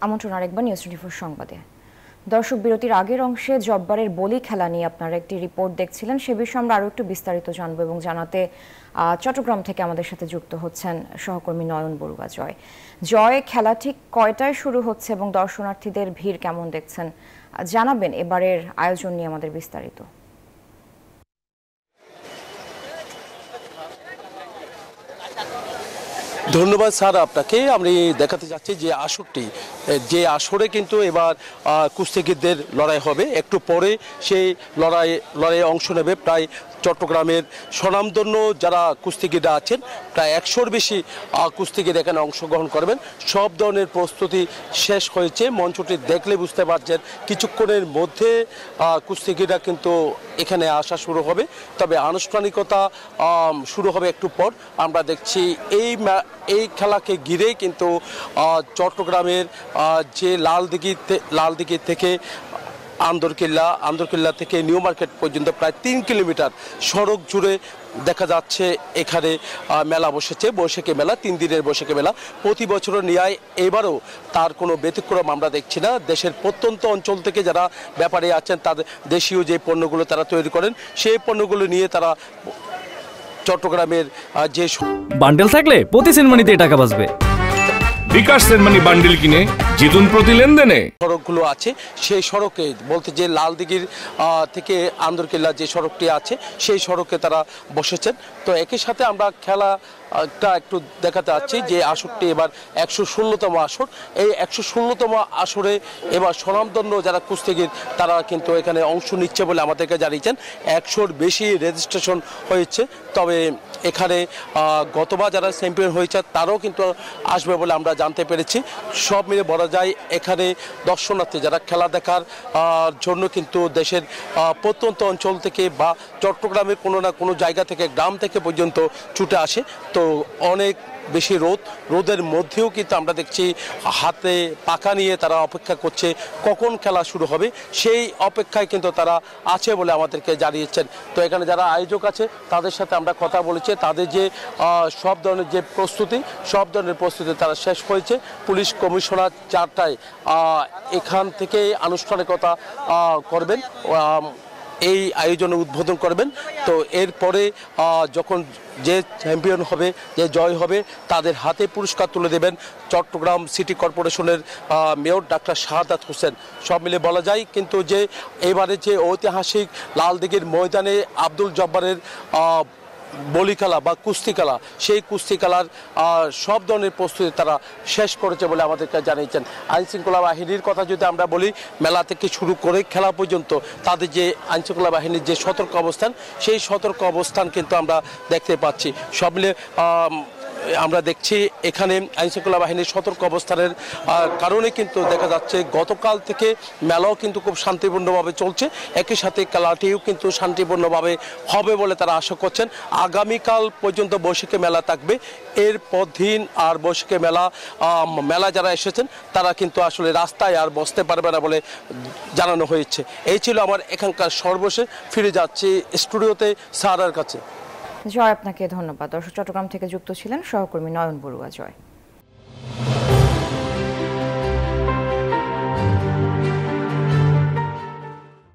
আমন্ত্রণ আরেকবার নিউজ 24 সংবাদে। দর্শক, বিরতির আগের অংশে জব্বারের বলি খেলা নিয়ে আপনারা একটি রিপোর্ট দেখছিলেন। সে বিষয়ে আমরা আরও একটু বিস্তারিত জানবো এবং জানাতে চট্টগ্রাম থেকে আমাদের সাথে যুক্ত হচ্ছেন সহকর্মী নয়ন বড়ুয়া। জয়, খেলা ঠিক কয়টায় শুরু হচ্ছে এবং দর্শনার্থীদের ভিড় কেমন দেখছেন জানাবেন এবারের আয়োজন নিয়ে আমাদের বিস্তারিত। ধন্যবাদ স্যার আপনাকে। আমি দেখাতে যাচ্ছি যে আসরে কিন্তু এবার কুস্তিগিরদের লড়াই হবে। একটু পরে সেই লড়াইয়ে অংশ নেবে প্রায় চট্টগ্রামের স্বনামধন্য যারা কুস্তিগিররা আছেন, প্রায় 100-র বেশি কুস্তিগির এখানে অংশগ্রহণ করবেন। সব ধরনের প্রস্তুতি শেষ হয়েছে। মঞ্চটি দেখলে বুঝতে পারছেন কিছুক্ষণের মধ্যে কুস্তিগিররা কিন্তু এখানে আসা শুরু হবে। তবে আনুষ্ঠানিকতা শুরু হবে একটু পর। আমরা দেখছি এই খেলাকে ঘিরেই কিন্তু চট্টগ্রামের যে লালদিঘি থেকে আন্দরকিল্লা থেকে নিউ মার্কেট পর্যন্ত প্রায় 3 কিলোমিটার সড়ক জুড়ে দেখা যাচ্ছে এখানে মেলা বসেছে, বৈশাখী মেলা, 3 দিনের বৈশাখী মেলা। প্রতি বছরের ন্যায় এবারও তার কোনো ব্যতিক্রম আমরা দেখছি না। দেশের প্রত্যন্ত অঞ্চল থেকে যারা ব্যাপারী আছেন তাদের দেশীয় যে পণ্যগুলো তারা তৈরি করেন, সেই পণ্যগুলো নিয়ে তারা চট্টগ্রামের যে বান্ডেল থাকলে প্রতি সেনমানিতে টাকা বাঁচবে। বিকাশ সেনমানি বান্ডেল কিনে জিতুন প্রতি লেনদেনে। সড়কগুলো আছে সেই সড়কে বলতে যে লালদিঘির থেকে আন্দরকিল্লা যে সড়কটি আছে সেই সড়কে তারা বসেছেন। তো একই সাথে আমরা খেলাটা একটু দেখাতে যাচ্ছি যে আসরটি এবার 116তম আসর। এই 116তম আসরে এবার স্বনামধন্য যারা কুস্তিগির তারা কিন্তু এখানে অংশ নিচ্ছে বলে আমাদেরকে জানিয়েছেন। 100-র বেশি রেজিস্ট্রেশন হয়েছে। তবে এখানে গতবার যারা চ্যাম্পিয়ন হয়েছে তারাও কিন্তু আসবে বলে আমরা জানতে পেরেছি। সব মিলে বলা যায় এখানে দর্শনার্থী যারা খেলা দেখার জন্য কিন্তু দেশের প্রত্যন্ত অঞ্চল থেকে বা চট্টগ্রামের কোনো না কোনো জায়গা থেকে, গ্রাম থেকে পর্যন্ত ছুটে আসে। তো অনেক বেশি রোদের মধ্যেও কিন্তু আমরা দেখছি হাতে পাখা নিয়ে তারা অপেক্ষা করছে কখন খেলা শুরু হবে। সেই অপেক্ষায় কিন্তু তারা আছে বলে আমাদেরকে জানিয়েছেন। তো এখানে যারা আয়োজক আছে তাদের সাথে আমরা কথা বলেছি। তাদের যে সব ধরনের যে প্রস্তুতি তারা শেষ হয়েছে। পুলিশ কমিশনার 4টায় এখান থেকে আনুষ্ঠানিকতা করবেন, এই আয়োজনে উদ্বোধন করবেন। তো এরপরে যখন যে চ্যাম্পিয়ন হবে, যে জয় হবে, তাদের হাতে পুরস্কার তুলে দেবেন চট্টগ্রাম সিটি কর্পোরেশনের মেয়র ডাক্তার শাহাদাত হোসেন। সব মিলে বলা যায় কিন্তু যে এবারে যে ঐতিহাসিক লালদিঘির ময়দানে আব্দুল জব্বারের বলি খেলা বা কুস্তি খেলা, সেই কুস্তি খেলার সব ধরনের প্রস্তুতি তারা শেষ করেছে বলে আমাদেরকে জানিয়েছেন। আইনশৃঙ্খলা বাহিনীর কথা যদি আমরা বলি, মেলা থেকে শুরু করে খেলা পর্যন্ত তাদের যে আইনশৃঙ্খলা বাহিনীর যে সতর্ক অবস্থান, সেই সতর্ক অবস্থান কিন্তু আমরা দেখতে পাচ্ছি। সব মিলে আমরা দেখছি এখানে আইনশৃঙ্খলা বাহিনীর সতর্ক অবস্থানের কারণে কিন্তু দেখা যাচ্ছে গতকাল থেকে মেলাও কিন্তু খুব শান্তিপূর্ণভাবে চলছে। একই সাথে খেলাটিও কিন্তু শান্তিপূর্ণভাবে হবে বলে তারা আশা করছেন। আগামীকাল পর্যন্ত বৈশাখী মেলা থাকবে। এরপর দিন আর বৈশাখী মেলা যারা এসেছেন তারা কিন্তু আসলে রাস্তায় আর বসতে পারবে না বলে জানানো হয়েছে। এই ছিল আমার এখানকার সর্বশেষ। ফিরে যাচ্ছি স্টুডিওতে স্যারের কাছে। জয়, আপনাকে ধন্যবাদ। দর্শক, চট্টগ্রাম থেকে যুক্ত ছিলেন সহকর্মী নয়ন বড়ুয়া। জয়।